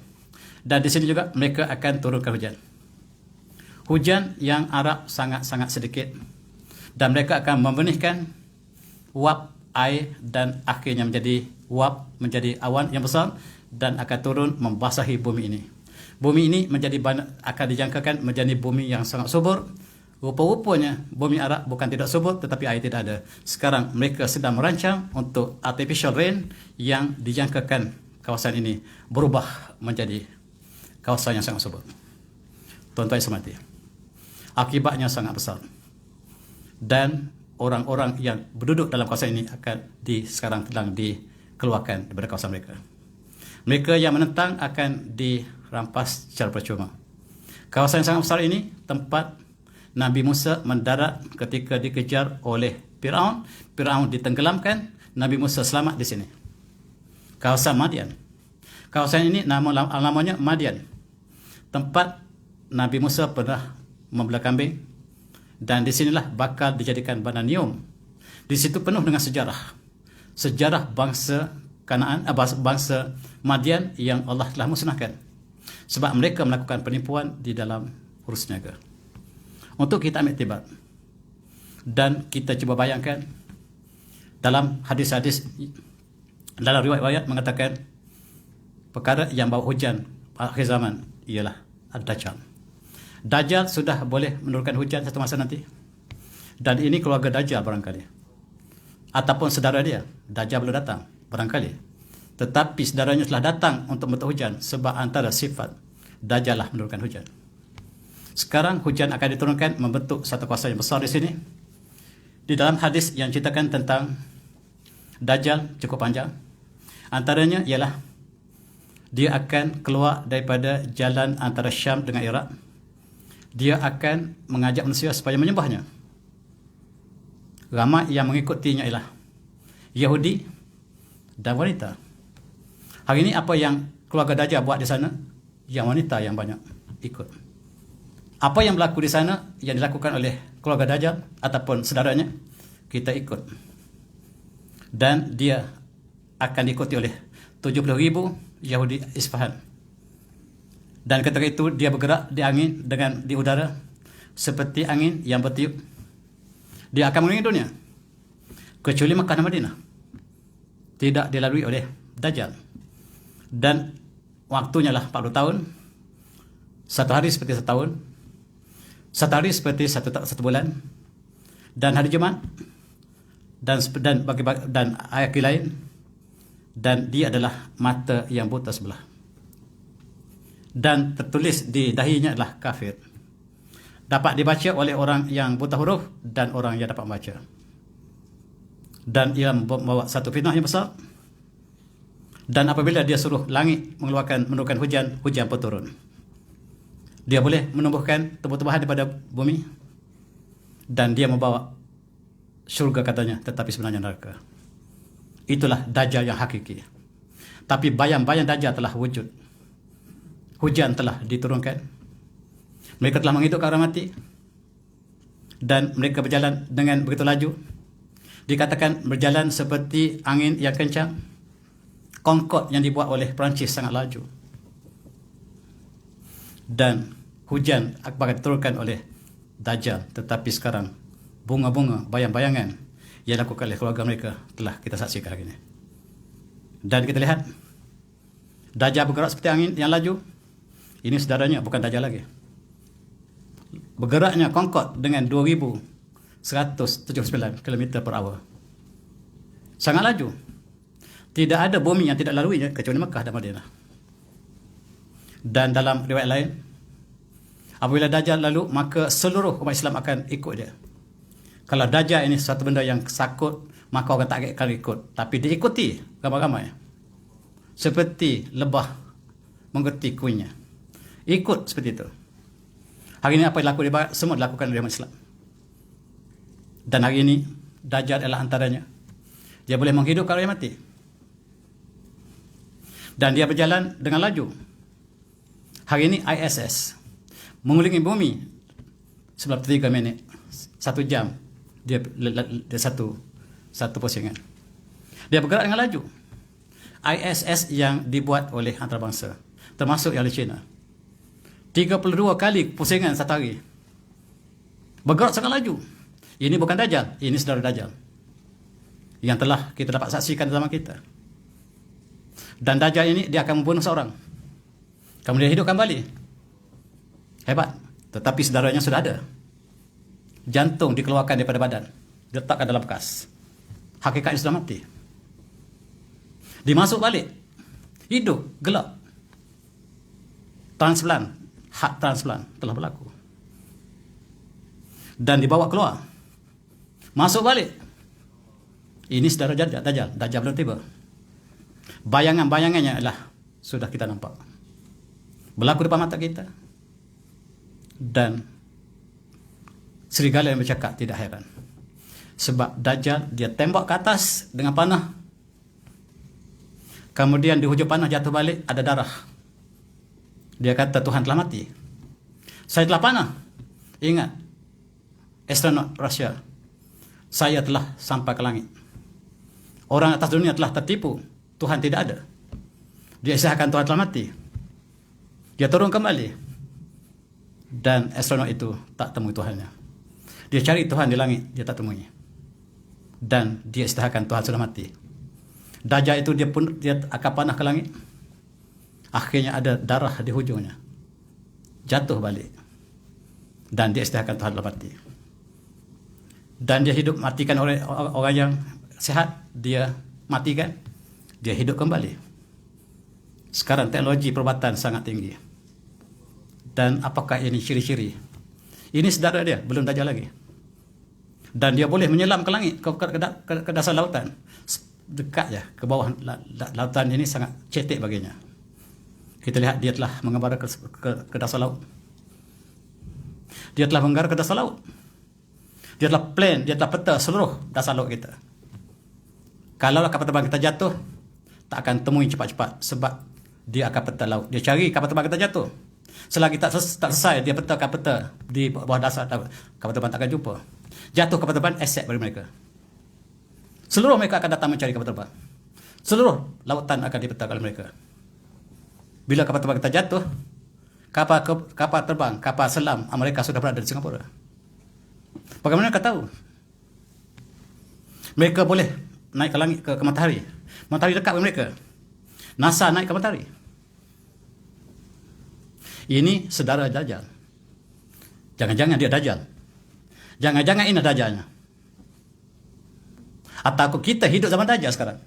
Dan di sini juga mereka akan turunkan hujan. Hujan yang Arab sangat-sangat sedikit. Dan mereka akan membenihkan uap air dan akhirnya menjadi uap, menjadi awan yang besar dan akan turun membasahi bumi ini. Bumi ini akan dijangkakan menjadi bumi yang sangat subur. Rupa-rupanya bumi Arab bukan tidak subur tetapi air tidak ada. Sekarang mereka sedang merancang untuk artificial rain yang dijangkakan kawasan ini berubah menjadi kawasan yang sangat subur. Tuan-tuan yang hormati, akibatnya sangat besar. Dan orang-orang yang berduduk dalam kawasan ini sekarang sedang dikeluarkan daripada kawasan mereka. Mereka yang menentang akan dirampas secara percuma. Kawasan yang sangat besar ini tempat Nabi Musa mendarat ketika dikejar oleh Firaun. Firaun ditenggelamkan, Nabi Musa selamat di sini. Kawasan Madian. Kawasan ini namanya Madian. Tempat Nabi Musa pernah membelah kambing, dan di sinilah bakal dijadikan Bananium. Di situ penuh dengan sejarah. Sejarah bangsa Kanaan, bangsa Madian yang Allah telah musnahkan sebab mereka melakukan penipuan di dalam urus niaga. Untuk kita ambil iktibar dan kita cuba bayangkan, dalam hadis-hadis, dalam riwayat-riwayat mengatakan perkara yang bawa hujan akhir zaman ialah Ad-Dajjal. Dajjal sudah boleh menurunkan hujan satu masa nanti, dan ini keluarga Dajjal barangkali, ataupun saudara dia. Dajjal belum datang barangkali, tetapi saudaranya telah datang untuk membentuk hujan, sebab antara sifat Dajjal lah menurunkan hujan. Sekarang hujan akan diturunkan membentuk satu kawasan yang besar di sini. Di dalam hadis yang ceritakan tentang Dajjal cukup panjang. Antaranya ialah dia akan keluar daripada jalan antara Syam dengan Iraq. Dia akan mengajak manusia supaya menyembahnya. Ramai yang mengikutinya ialah Yahudi dan wanita. Hari ini apa yang keluarga Dajjal buat di sana? Yang wanita yang banyak ikut. Apa yang berlaku di sana yang dilakukan oleh keluarga Dajjal ataupun saudaranya, kita ikut. Dan dia akan diikuti oleh 70,000 Yahudi Isfahan. Dan ketika itu dia bergerak di angin di udara seperti angin yang bertiup. Dia akan mengelilingi dunia kecuali Makkah dan Madinah tidak dilalui oleh Dajjal. Dan waktunya lah 40 tahun. Satu hari seperti setahun, satu hari seperti satu bulan, dan hari Jumaat dan ayat lain, dan dia adalah mata yang buta sebelah, dan tertulis di dahinya adalah kafir. Dapat dibaca oleh orang yang buta huruf dan orang yang dapat membaca. Dan ia membawa satu fitnah yang besar. Dan apabila dia suruh langit menurunkan hujan, hujan pun turun. Dia boleh menumbuhkan tumbuh-tumbuhan daripada bumi, dan dia membawa syurga katanya, tetapi sebenarnya neraka. Itulah Dajjal yang hakiki. Tapi bayang-bayang Dajjal telah wujud. Hujan telah diturunkan. Mereka telah menghidupkan orang mati, dan mereka berjalan dengan begitu laju. Dikatakan berjalan seperti angin yang kencang. Concorde yang dibuat oleh Perancis sangat laju. Dan hujan akan diturunkan oleh Dajjal. Tetapi sekarang bunga-bunga, bayang-bayangan yang dilakukan oleh keluarga mereka telah kita saksikan hari ini. Dan kita lihat Dajjal bergerak seperti angin yang laju. Ini saudaranya, bukan Dajjal lagi. Bergeraknya Concorde dengan 2,179 km per hour. Sangat laju. Tidak ada bumi yang tidak laluinya kecuali Mekah dan Madinah. Dan dalam riwayat lain, apabila Dajjal lalu, maka seluruh umat Islam akan ikut dia. Kalau Dajjal ini satu benda yang sakut, maka orang tak akan ikut. Tapi diikuti ramai-ramai. Seperti lebah menggerti kuihnya. Ikut seperti itu. Hari ini apa yang dilakukan di Barat, semua dilakukan oleh umat Islam. Dan hari ini Dajjal adalah antaranya. Dia boleh menghidupkan orang yang mati. Dan dia berjalan dengan laju. Hari ini ISS mengelilingi bumi 93 minit, 1 jam. Dia satu pusingan. Dia bergerak dengan laju. ISS yang dibuat oleh antarabangsa, termasuk yang di China, 32 kali pusingan satu hari. Bergerak sangat laju. Ini bukan Dajjal, ini saudara Dajjal yang telah kita dapat saksikan zaman kita. Dan Dajjal ini dia akan membunuh seorang. Kemudian hidup kembali. Hebat. Tetapi saudaranya sudah ada. Jantung dikeluarkan daripada badan, diletakkan dalam bekas. Hakikatnya sudah mati. Dimasuk balik. Hidup, gelap. Transplant, hak transplant telah berlaku. Dan dibawa keluar. Masuk balik. Ini saudara Dajjal. Dajjal belum tiba. Bayangan-bayangannya adalah sudah kita nampak. Berlaku depan mata kita. Dan serigala yang bercakap tidak heran. Sebab Dajjal dia tembak ke atas dengan panah. Kemudian di hujung panah jatuh balik ada darah. Dia kata Tuhan telah mati. Saya telah panah. Ingat, astronot Rusia. Saya telah sampai ke langit. Orang atas dunia telah tertipu. Tuhan tidak ada. Dia isyaratkan Tuhan telah mati. Dia turun kembali. Dan astronot itu tak temui Tuhannya. Dia cari Tuhan di langit, dia tak temui. Dan dia isyaratkan Tuhan sudah mati. Dajjal itu dia akan panah ke langit. Akhirnya ada darah di hujungnya. Jatuh balik. Dan dia isyaratkan Tuhan telah mati. Dan dia hidup matikan orang yang sehat, dia matikan, dia hidup kembali. Sekarang teknologi perubatan sangat tinggi. Dan apakah ini ciri-ciri? Ini saudara dia, belum Dajjal lagi. Dan dia boleh menyelam ke langit, ke dasar lautan. Dekat ya, ke bawah lautan ini sangat cetek baginya. Kita lihat dia telah mengembara ke dasar laut. Dia telah mengembara ke dasar laut. Dia telah plan, dia telah peta seluruh dasar laut kita. Kalau kapal terbang kita jatuh, tak akan temui cepat-cepat sebab dia akan peta laut. Dia cari kapal terbang kita jatuh. Selagi tak selesai, dia petakan peta di bawah dasar laut. Kapal terbang tak akan jumpa. Jatuh kapal terbang, aset bagi mereka. Seluruh mereka akan datang mencari kapal terbang. Seluruh lautan akan dipetakan oleh mereka. Bila kapal terbang kita jatuh, kapal terbang, kapal selam Amerika sudah berada di Singapura. Bagaimana kau tahu? Mereka boleh naik ke langit, ke matahari. Matahari dekat dengan mereka. NASA naik ke matahari. Ini saudara Dajjal. Jangan-jangan dia Dajjal. Jangan-jangan ini Dajjalnya. Atau kita hidup zaman Dajjal sekarang.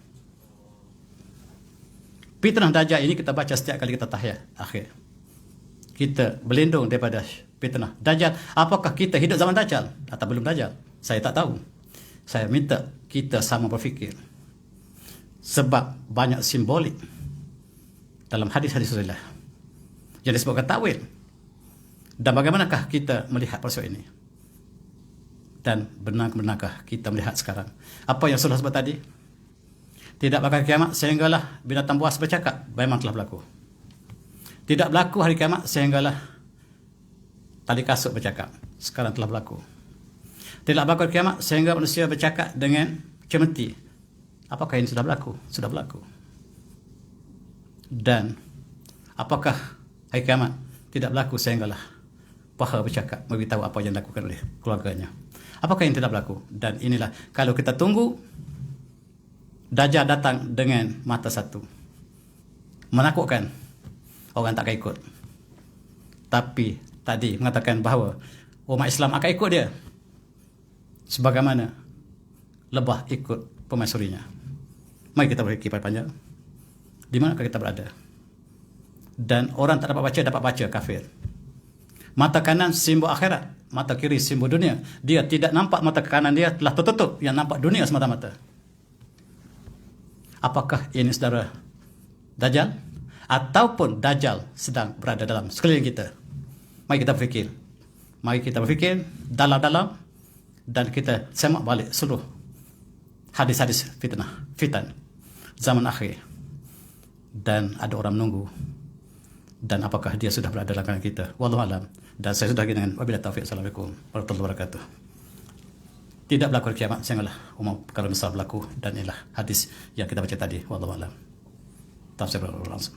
Fitnah Dajjal ini kita baca setiap kali kita tahiyat akhir. Kita berlindung daripada fitnah Dajjal. Apakah kita hidup zaman Dajjal atau belum Dajjal? Saya tak tahu. Saya minta kita sama berfikir. Sebab banyak simbolik dalam hadis-hadis Rasulullah yang disebutkan takwil. Dan bagaimanakah kita melihat persoalan ini? Dan benar-benarkah kita melihat sekarang? Apa yang Rasulullah sebut tadi? Tidak bakal kiamat sehinggalah binatang buas bercakap. Memang telah berlaku. Tidak berlaku hari kiamat sehinggalah tali kasut bercakap. Sekarang telah berlaku. Tidak berlaku hari kiamat sehingga manusia bercakap dengan cemeti. Apakah ini sudah berlaku? Sudah berlaku. Dan apakah hari kiamat tidak berlaku sehinggalah paha bercakap memberitahu apa yang dilakukan oleh keluarganya? Apakah yang tidak berlaku? Dan inilah kalau kita tunggu Dajjal datang dengan mata satu, menakutkan, orang tak akan ikut. Tapi tadi mengatakan bahawa umat Islam akan ikut dia sebagaimana lebah ikut permaisurinya. Mari kita berfikir panjang. Di manakah kita berada? Dan orang tak dapat baca kafir. Mata kanan simbol akhirat, mata kiri simbol dunia. Dia tidak nampak mata kanan dia telah tertutup, yang nampak dunia semata-mata. Apakah ini saudara Dajjal? Ataupun Dajjal sedang berada dalam sekeliling kita? Mari kita berfikir. Mari kita berfikir dalam-dalam dan kita semak balik seluruh hadis-hadis fitan zaman akhir. Dan ada orang menunggu. Dan apakah dia sudah berada dalam kalangan kita? Wallahu alam. Dan saya sudah dengan wabillahi taufiq. Assalamualaikum warahmatullahi wabarakatuh. Tidak berlaku kiamat sehinggalah umum perkara besar berlaku, dan inilah hadis yang kita baca tadi. Wallahu alam. Tafsir langsung.